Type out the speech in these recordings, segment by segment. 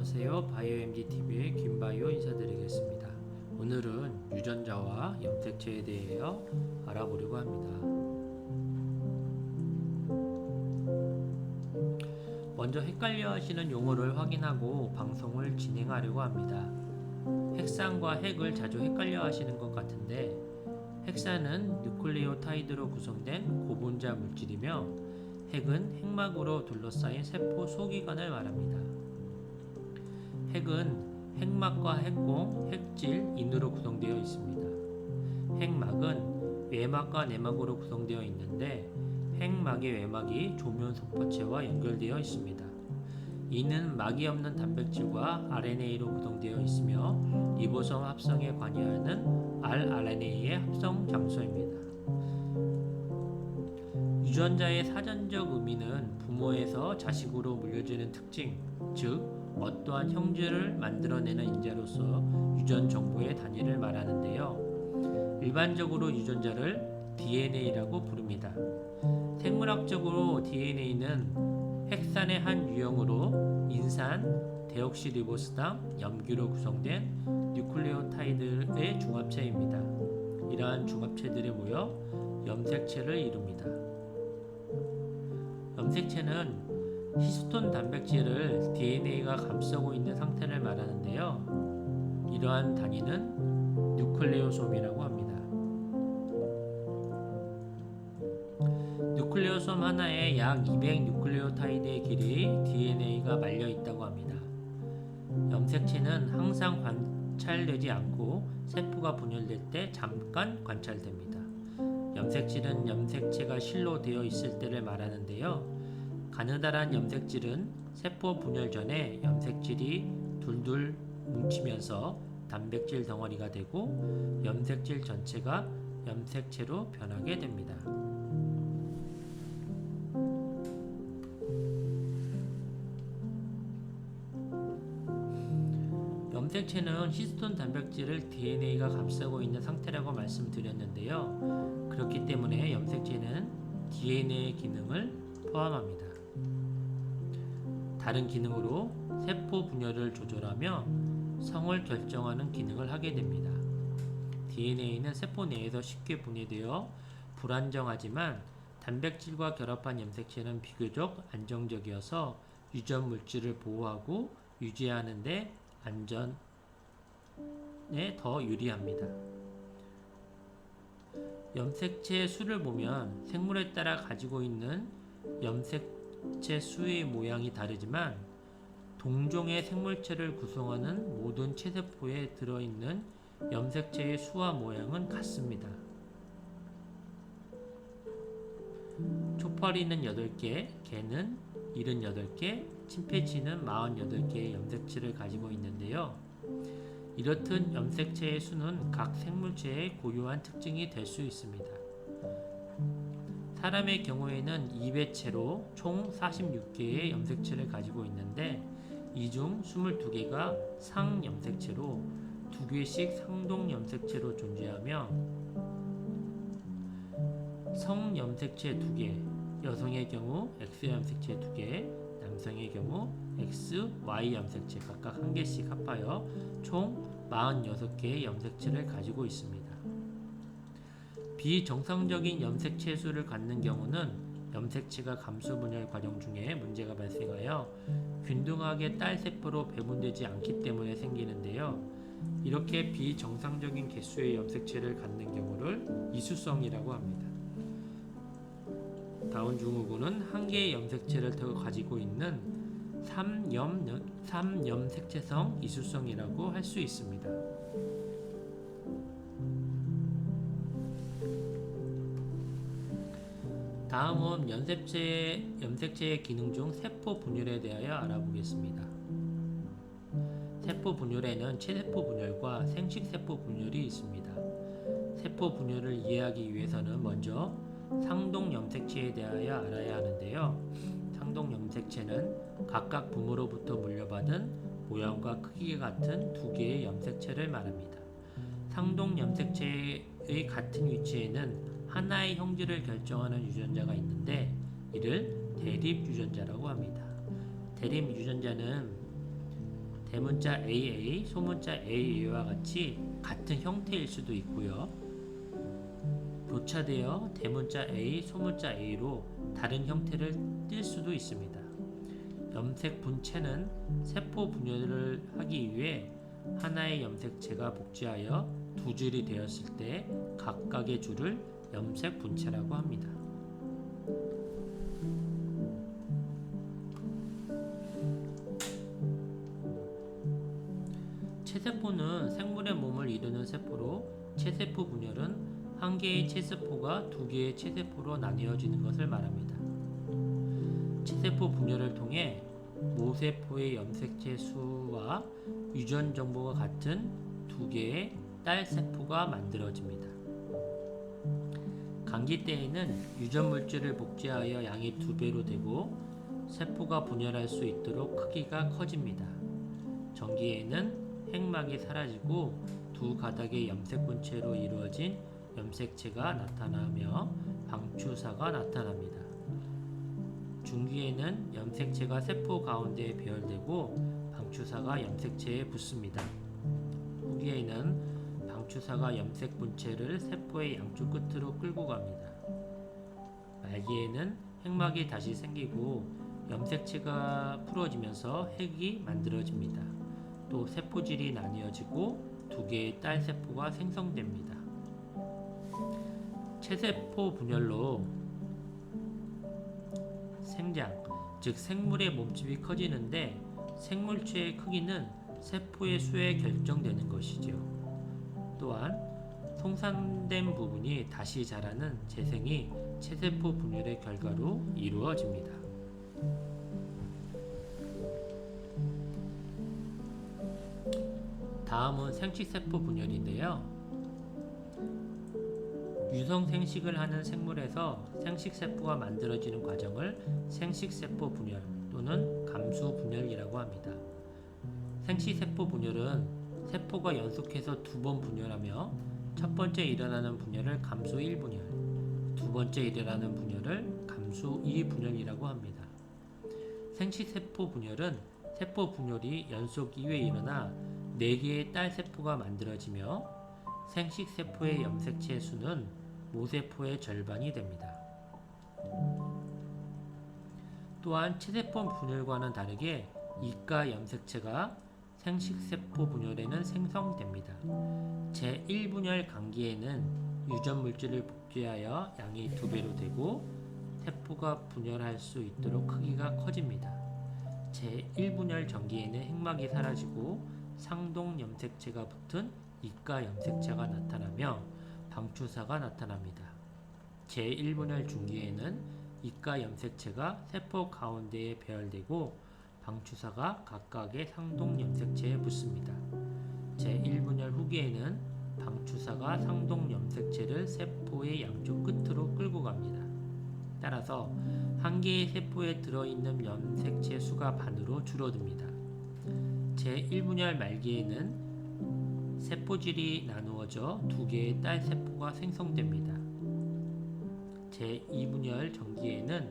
안녕하세요. 바이오MDTV의 김바이오 인사드리겠습니다. 오늘은 유전자와 염색체에 대하여 알아보려고 합니다. 먼저 헷갈려 하시는 용어를 확인하고 방송을 진행하려고 합니다. 핵산과 핵을 자주 헷갈려 하시는 것 같은데, 핵산은 뉴클레오타이드로 구성된 고분자 물질이며 핵은 핵막으로 둘러싸인 세포 소기관을 말합니다. 핵은 핵막과 핵공, 핵질, 인으로 구성되어 있습니다. 핵막은 외막과 내막으로 구성되어 있는데 핵막의 외막이 조면 속포체와 연결되어 있습니다. 이는 막이 없는 단백질과 RNA로 구성되어 있으며 리보솜 합성에 관여하는 rRNA의 합성 장소입니다. 유전자의 사전적 의미는 부모에서 자식으로 물려지는 특징, 즉 어떠한 형질을 만들어내는 인자로서 유전 정보의 단위를 말하는데요. 일반적으로 유전자를 DNA라고 부릅니다. 생물학적으로 DNA는 핵산의 한 유형으로 인산, 데옥시리보스당, 염기로 구성된 뉴클레오타이드의 중합체입니다. 이러한 중합체들이 모여 염색체를 이룹니다. 염색체는 히스톤 단백질을 DNA가 감싸고 있는 상태를 말하는데요. 이러한 단위는 뉴클레오솜이라고 합니다. 뉴클레오솜 하나에 약 200 뉴클레오타이드의 길이의 DNA가 말려 있다고 합니다. 염색체는 항상 관찰되지 않고 세포가 분열될 때 잠깐 관찰됩니다. 염색질은 염색체가 실로 되어 있을 때를 말하는데요. 가느다란 염색질은 세포 분열 전에 염색질이 둘둘 뭉치면서 단백질 덩어리가 되고 염색질 전체가 염색체로 변하게 됩니다. 염색체는 히스톤 단백질을 DNA가 감싸고 있는 상태라고 말씀드렸는데요. 그렇기 때문에 염색체는 DNA 기능을 포함합니다. 다른 기능으로 세포 분열을 조절하며 성을 결정하는 기능을 하게 됩니다. DNA는 세포 내에서 쉽게 분해되어 불안정하지만 단백질과 결합한 염색체는 비교적 안정적이어서 유전 물질을 보호하고 유지하는 데 안전에 더 유리합니다. 염색체 수를 보면 생물에 따라 가지고 있는 염색체 수의 모양이 다르지만 동종의 생물체를 구성하는 모든 체세포에 들어있는 염색체의 수와 모양은 같습니다. 초파리는 8개, 개는 78개, 침팬지는 48개의 염색체를 가지고 있는데요. 이렇듯 염색체의 수는 각 생물체의 고유한 특징이 될 수 있습니다. 사람의 경우에는 2배체로 총 46개의 염색체를 가지고 있는데 이 중 22개가 상염색체로 2개씩 상동염색체로 존재하며 성염색체 2개, 여성의 경우 X염색체 2개, 남성의 경우 X, Y 염색체 각각 1개씩 합하여 총 46개의 염색체를 가지고 있습니다. 비정상적인 염색체 수를 갖는 경우는 염색체가 감수 분열 과정 중에 문제가 발생하여 균등하게 딸 세포로 배분되지 않기 때문에 생기는데요. 이렇게 비정상적인 개수의 염색체를 갖는 경우를 이수성이라고 합니다. 다운 증후군은 한 개의 염색체를 더 가지고 있는 3염색체성 이수성이라고 할 수 있습니다. 다음은 염색체의 기능 중 세포 분열에 대하여 알아보겠습니다. 세포 분열에는 체세포 분열과 생식세포 분열이 있습니다. 세포 분열을 이해하기 위해서는 먼저 상동염색체에 대하여 알아야 하는데요. 상동염색체는 각각 부모로부터 물려받은 모양과 크기가 같은 2개의 염색체를 말합니다. 상동염색체의 같은 위치에는 하나의 형질을 결정하는 유전자가 있는데 이를 대립 유전자라고 합니다. 대립 유전자는 대문자 AA, 소문자 AA와 같이 같은 형태일 수도 있고요. 교차되어 대문자 A, 소문자 A로 다른 형태를 띌 수도 있습니다. 염색 분체는 세포 분열을 하기 위해 하나의 염색체가 복제하여 두 줄이 되었을 때 각각의 줄을 염색 분체라고 합니다. 체세포는 생물의 몸을 이루는 세포로 체세포 분열은 한 개의 체세포가 두 개의 체세포로 나뉘어지는 것을 말합니다. 체세포 분열을 통해 모세포의 염색체 수와 유전 정보가 같은 두 개의 딸 세포가 만들어집니다. 감기 때에는 유전 물질을 복제하여 양이 2배로 되고 세포가 분열할 수 있도록 크기가 커집니다. 전기에는 핵막이 사라지고 두 가닥의 염색 분체로 이루어진 염색체가 나타나며 방추사가 나타납니다. 중기에는 염색체가 세포 가운데에 배열되고 방추사가 염색체에 붙습니다. 후기에는 방추사가 염색 분체를 세포의 양쪽 끝으로 끌고 갑니다. 말기에는 핵막이 다시 생기고 염색체가 풀어지면서 핵이 만들어집니다. 또 세포질이 나뉘어지고 두 개의 딸 세포가 생성됩니다. 체세포 분열로 생장, 즉 생물의 몸집이 커지는데 생물체의 크기는 세포의 수에 결정되는 것이지요. 또한 손상된 부분이 다시 자라는 재생이 체세포 분열의 결과로 이루어집니다. 다음은 생식세포 분열인데요. 유성 생식을 하는 생물에서 생식세포가 만들어지는 과정을 생식세포 분열 또는 감수 분열이라고 합니다. 생식세포 분열은 세포가 연속해서 2번 분열하며 첫 번째 일어나는 분열을 감수 1분열, 두 번째 일어나는 분열을 감수 2분열이라고 합니다. 생식세포 분열은 세포 분열이 연속 2회 일어나 4개의 딸 세포가 만들어지며 생식세포의 염색체 수는 모세포의 절반이 됩니다. 또한 체세포 분열과는 다르게 이가 염색체가 생식세포 분열에는 생성됩니다. 제1분열 감기에는 유전 물질을 복제하여 양이 2배로 되고 세포가 분열할 수 있도록 크기가 커집니다. 제1분열 전기에는 핵막이 사라지고 상동 염색체가 붙은 이가 염색체가 나타나며 방추사가 나타납니다. 제1분열 중기에는 이가 염색체가 세포 가운데에 배열되고 방추사가 각각의 상동 염색체에 붙습니다. 제1분열 후기에는 방추사가 상동 염색체를 세포의 양쪽 끝으로 끌고 갑니다. 따라서 한 개의 세포에 들어있는 염색체 수가 반으로 줄어듭니다. 제1분열 말기에는 세포질이 나누어져 두 개의 딸 세포가 생성됩니다. 제2분열 전기에는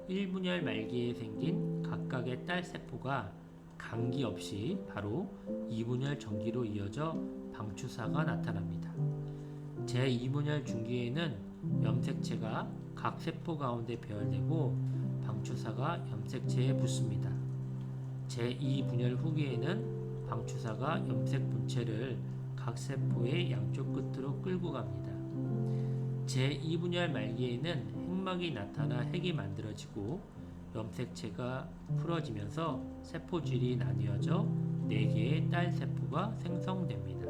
1분열 말기에 생긴 각각의 딸 세포가 감기 없이 바로 2분열 전기로 이어져 방추사가 나타납니다. 제2분열 중기에는 염색체가 각 세포 가운데 배열되고 방추사가 염색체에 붙습니다. 제2분열 후기에는 방추사가 염색 분체를 각 세포의 양쪽 끝으로 끌고 갑니다. 제2분열 말기에는 핵막이 나타나 핵이 만들어지고 염색체가 풀어지면서 세포질이 나뉘어져 4개의 딸 세포가 생성됩니다.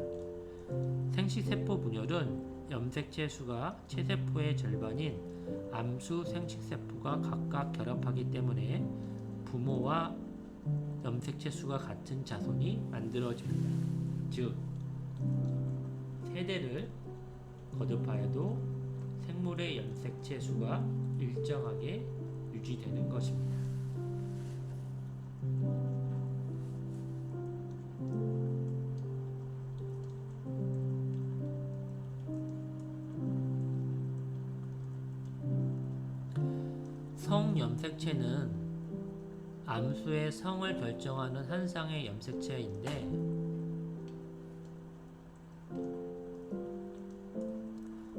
생식세포 분열은 염색체 수가 체세포의 절반인 암수 생식세포가 각각 결합하기 때문에 부모와 염색체 수가 같은 자손이 만들어집니다. 즉, 세대를 거듭하여도 생물의 염색체 수가 일정하게 유지되는 것입니다. 성염색체는 암수의 성을 결정하는 한 쌍의 염색체인데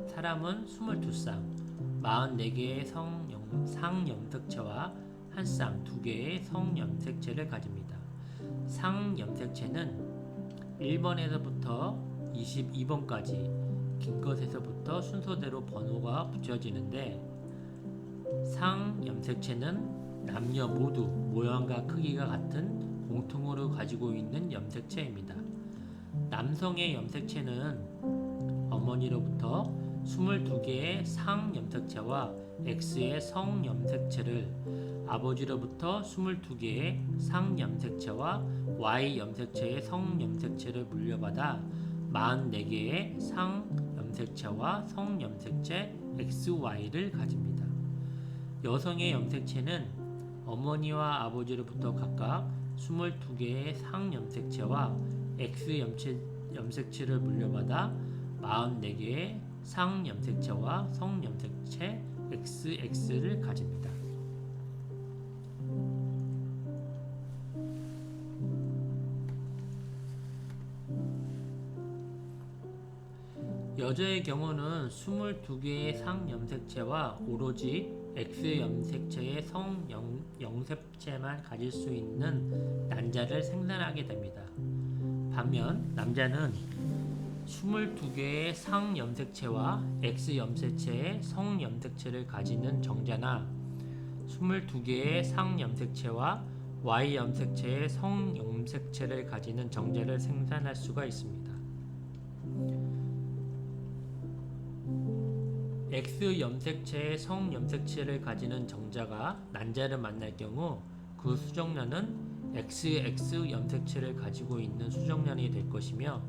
사람은 22쌍, 44개의 상염색체와 한 쌍, 2개의 성염색체를 가집니다. 상염색체는 1번에서부터 22번까지 긴 것에서부터 순서대로 번호가 붙여지는데 상염색체는 남녀 모두 모양과 크기가 같은 공통으로 가지고 있는 염색체입니다. 남성의 염색체는 어머니로부터 22개의 상염색체와 X의 성염색체를 아버지로부터 22개의 상염색체와 Y 염색체의 성염색체를 물려받아 44개의 상염색체와 성염색체 XY를 가집니다. 여성의 염색체는 어머니와 아버지로부터 각각 22개의 상염색체와 X염색체를 물려받아 44개의 상염색체와 성염색체 XX를 가집니다. 여자의 경우는 22개의 상염색체와 오로지 X염색체의 성염색체만 가질 수 있는 난자를 생산하게 됩니다. 반면 남자는 22개의 상염색체와 X염색체의 성염색체를 가지는 정자나 22개의 상염색체와 Y염색체의 성염색체를 가지는 정자를 생산할 수가 있습니다. X염색체의 성염색체를 가지는 정자가 난자를 만날 경우 그 수정란은 XX 염색체를 가지고 있는 수정란이 될 것이며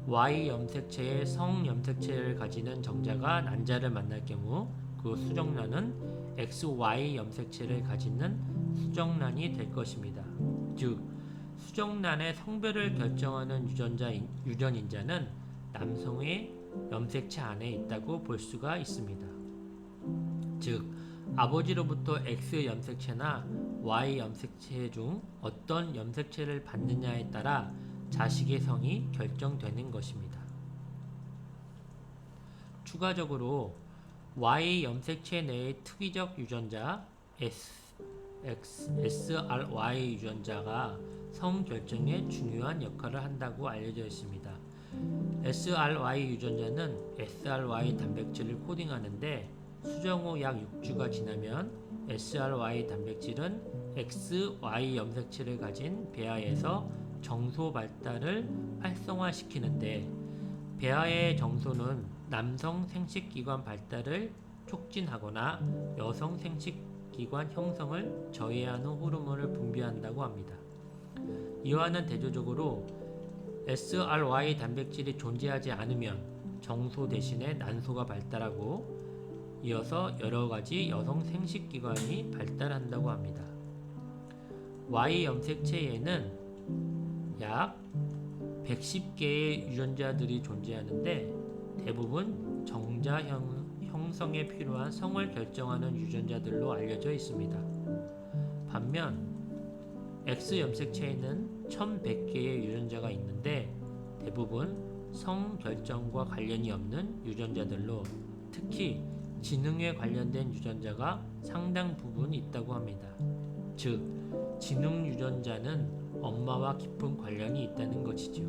Y염색체의 성염색체를 가지는 정자가 난자를 만날 경우 그 수정란은 XY 염색체를 가지는 수정란이 될 것입니다. 즉, 수정란의 성별을 결정하는 유전인자는 남성의 염색체 안에 있다고 볼 수가 있습니다. 즉, 아버지로부터 X염색체나 Y염색체 중 어떤 염색체를 받느냐에 따라 자식의 성이 결정되는 것입니다. 추가적으로 Y염색체 내의 특이적 유전자 SRY 유전자가 성 결정에 중요한 역할을 한다고 알려져 있습니다. SRY 유전자는 SRY 단백질을 코딩하는데 수정 후 약 6주가 지나면 SRY 단백질은 XY 염색체를 가진 배아에서 정소 발달을 활성화시키는데 배아의 정소는 남성 생殖기관 발달을 촉진하거나 여성 생殖기관 형성을 저해하는 호르몬을 분비한다고 합니다. 이와는 대조적으로 SRY 단백질이 존재하지 않으면 정소 대신에 난소가 발달하고 이어서 여러가지 여성 생殖기관이 발달한다고 합니다. Y 염색체에는 약 110개의 유전자들이 존재하는데 대부분 정자 형성에 필요한 성을 결정하는 유전자들로 알려져 있습니다. 반면 X염색체에는 1100개의 유전자가 있는데 대부분 성 결정과 관련이 없는 유전자들로 특히 지능에 관련된 유전자가 상당 부분 있다고 합니다. 즉, 지능 유전자는 엄마와 깊은 관련이 있다는 것이죠.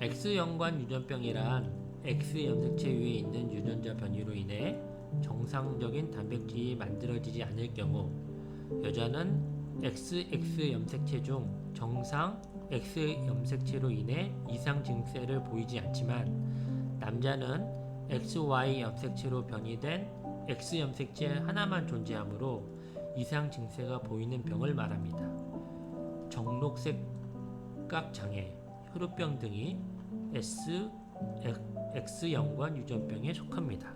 X연관 유전병이란 X염색체 위에 있는 유전자 변이로 인해 정상적인 단백질이 만들어지지 않을 경우 여자는 XX 염색체 중 정상 X염색체로 인해 이상 증세를 보이지 않지만 남자는 XY 염색체로 변이된 X염색체 하나만 존재하므로 이상 증세가 보이는 병을 말합니다. 정록색각장애, 혈우병 등이 X연관 유전병에 속합니다.